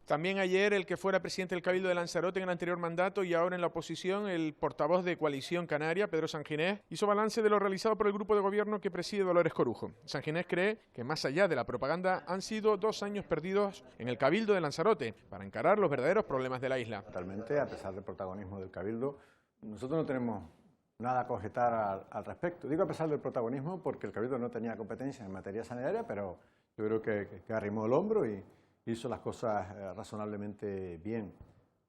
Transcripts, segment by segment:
También ayer el que fuera presidente del Cabildo de Lanzarote en el anterior mandato y ahora en la oposición, el portavoz de Coalición Canaria, Pedro Sanginés, hizo balance de lo realizado por el grupo de gobierno que preside Dolores Corujo. Sanginés cree que más allá de la propaganda han sido 2 años perdidos en el Cabildo de Lanzarote para encarar los verdaderos problemas de la isla. Totalmente, a pesar del protagonismo del Cabildo, nosotros no tenemos nada a objetar al respecto. Digo a pesar del protagonismo porque el Cabildo no tenía competencia en materia sanitaria, pero yo creo que arrimó el hombro y hizo las cosas razonablemente bien.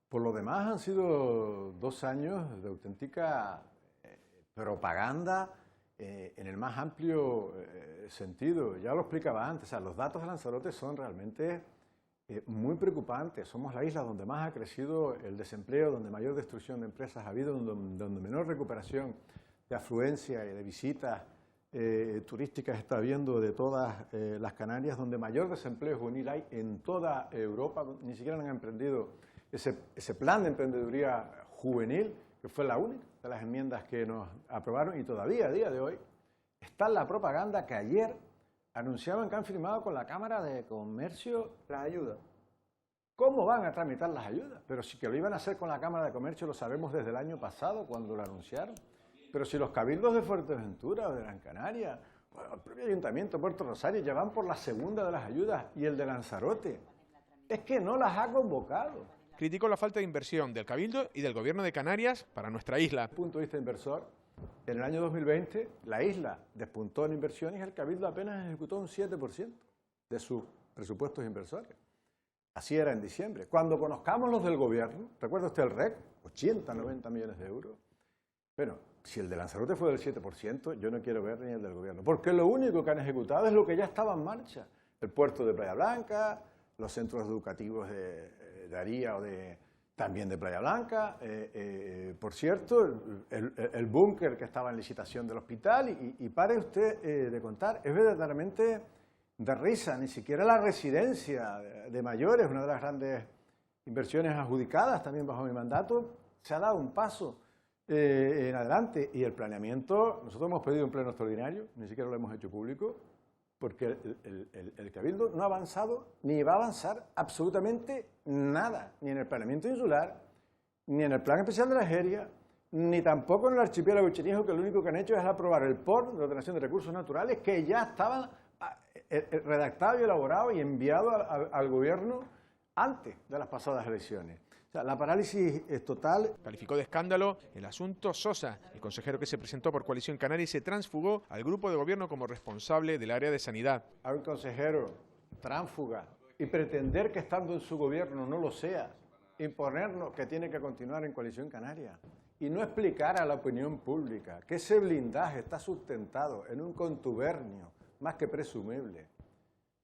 Por lo demás han sido 2 años de auténtica propaganda en el más amplio sentido. Ya lo explicaba antes, o sea, los datos de Lanzarote son realmente muy preocupantes. Somos la isla donde más ha crecido el desempleo, donde mayor destrucción de empresas ha habido, donde menor recuperación de afluencia y de visitas turísticas está habiendo de todas las Canarias, donde mayor desempleo juvenil hay en toda Europa. Ni siquiera han emprendido ese plan de emprendeduría juvenil, que fue la única de las enmiendas que nos aprobaron, y todavía a día de hoy está en la propaganda que ayer anunciaban que han firmado con la Cámara de Comercio las ayudas. ¿Cómo van a tramitar las ayudas? Pero si que lo iban a hacer con la Cámara de Comercio lo sabemos desde el año pasado cuando lo anunciaron. Pero si los cabildos de Fuerteventura o de Gran Canaria, o el propio Ayuntamiento de Puerto Rosario ya van por la segunda de las ayudas y el de Lanzarote, es que no las ha convocado. Criticó la falta de inversión del Cabildo y del Gobierno de Canarias para nuestra isla. Desde el punto de vista inversor, en el año 2020 la isla despuntó en inversiones y el Cabildo apenas ejecutó un 7% de sus presupuestos inversores. Así era en diciembre. Cuando conozcamos los del Gobierno, ¿recuerda usted el REC? 80, 90 millones de euros. Bueno, si el de Lanzarote fue del 7%, yo no quiero ver ni el del Gobierno, porque lo único que han ejecutado es lo que ya estaba en marcha. El puerto de Playa Blanca, los centros educativos de Aría o también de Playa Blanca, por cierto, el búnker que estaba en licitación del hospital, y pare usted de contar, es verdaderamente de risa, ni siquiera la residencia de mayores, una de las grandes inversiones adjudicadas también bajo mi mandato, se ha dado un paso en adelante. Y el planeamiento, nosotros hemos pedido un pleno extraordinario, ni siquiera lo hemos hecho público, porque el Cabildo no ha avanzado ni va a avanzar absolutamente nada, ni en el planeamiento insular, ni en el plan especial de la Egeria, ni tampoco en el archipiélago Chinijo, que lo único que han hecho es aprobar el POR de ordenación de recursos naturales, que ya estaba redactado y elaborado y enviado al Gobierno antes de las pasadas elecciones. O sea, la parálisis es total. Calificó de escándalo el asunto Sosa, el consejero que se presentó por Coalición Canaria y se transfugó al grupo de gobierno como responsable del área de sanidad. A un consejero tránsfuga y pretender que estando en su gobierno no lo sea, imponernos que tiene que continuar en Coalición Canaria y no explicar a la opinión pública que ese blindaje está sustentado en un contubernio más que presumible,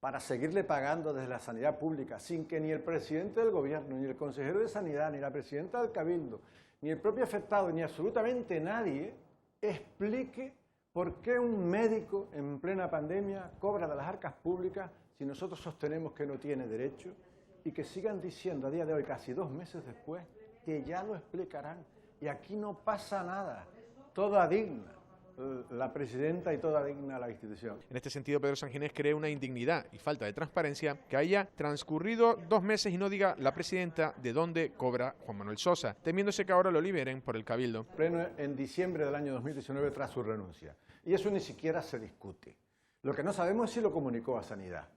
para seguirle pagando desde la sanidad pública, sin que ni el presidente del gobierno, ni el consejero de sanidad, ni la presidenta del Cabildo, ni el propio afectado, ni absolutamente nadie explique por qué un médico en plena pandemia cobra de las arcas públicas si nosotros sostenemos que no tiene derecho, y que sigan diciendo a día de hoy, casi 2 meses después, que ya lo explicarán. Y aquí no pasa nada, toda digna la presidenta y toda digna la institución. En este sentido, Pedro Sanginés cree una indignidad y falta de transparencia que haya transcurrido 2 meses y no diga la presidenta de dónde cobra Juan Manuel Sosa, temiéndose que ahora lo liberen por el Cabildo. Pleno en diciembre del año 2019 tras su renuncia. Y eso ni siquiera se discute. Lo que no sabemos es si lo comunicó a Sanidad.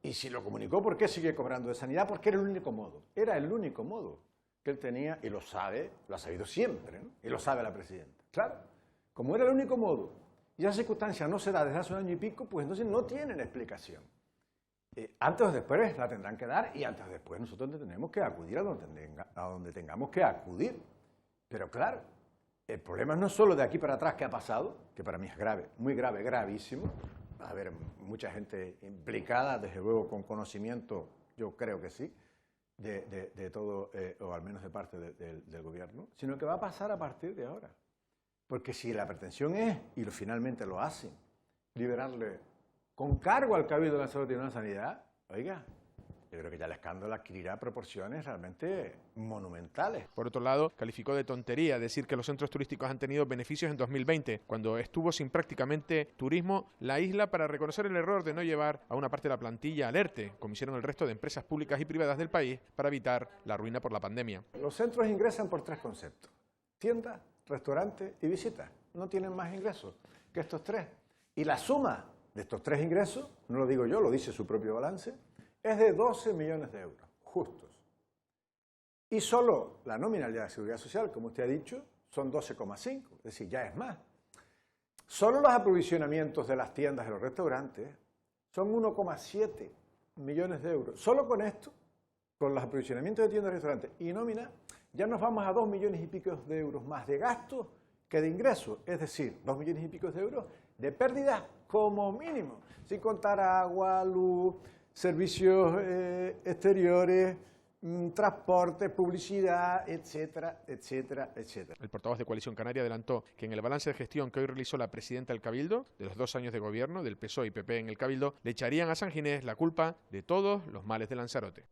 Y si lo comunicó, ¿por qué sigue cobrando de Sanidad? Porque era el único modo. Era el único modo que él tenía, y lo sabe, lo ha sabido siempre, ¿no? Y lo sabe la presidenta. Claro. Como era el único modo, y esa circunstancia no se da desde hace 1 año y pico, pues entonces no tienen explicación. Antes o después la tendrán que dar, y antes o después nosotros tenemos que acudir a donde tengamos que acudir. Pero claro, el problema no es solo de aquí para atrás que ha pasado, que para mí es grave, muy grave, gravísimo. Va a haber mucha gente implicada, desde luego con conocimiento, yo creo que sí, de todo, o al menos de parte del Gobierno, sino que va a pasar a partir de ahora. Porque si la pretensión es, y finalmente lo hacen, liberarle con cargo al Cabildo de Lanzarote y una sanidad, oiga, yo creo que ya el escándalo adquirirá proporciones realmente monumentales. Por otro lado, calificó de tontería decir que los centros turísticos han tenido beneficios en 2020, cuando estuvo sin prácticamente turismo la isla, para reconocer el error de no llevar a una parte de la plantilla al ERTE, como hicieron el resto de empresas públicas y privadas del país, para evitar la ruina por la pandemia. Los centros ingresan por 3 conceptos: tiendas, restaurantes y visitas. No tienen más ingresos que estos 3. Y la suma de estos 3 ingresos, no lo digo yo, lo dice su propio balance, es de 12 millones de euros, justos. Y solo la nominalidad de Seguridad Social, como usted ha dicho, son 12,5, es decir, ya es más. Solo los aprovisionamientos de las tiendas y los restaurantes son 1,7 millones de euros. Solo con esto, con los aprovisionamientos de tiendas y restaurantes y nómina, ya nos vamos a 2 millones y pico de euros más de gastos que de ingresos, es decir, 2 millones y pico de euros de pérdidas como mínimo, sin contar agua, luz, servicios exteriores, transporte, publicidad, etcétera, etcétera, etcétera. El portavoz de Coalición Canaria adelantó que en el balance de gestión que hoy realizó la presidenta del Cabildo, de los 2 años de gobierno del PSOE y PP en el Cabildo, le echarían a Sanginés la culpa de todos los males de Lanzarote.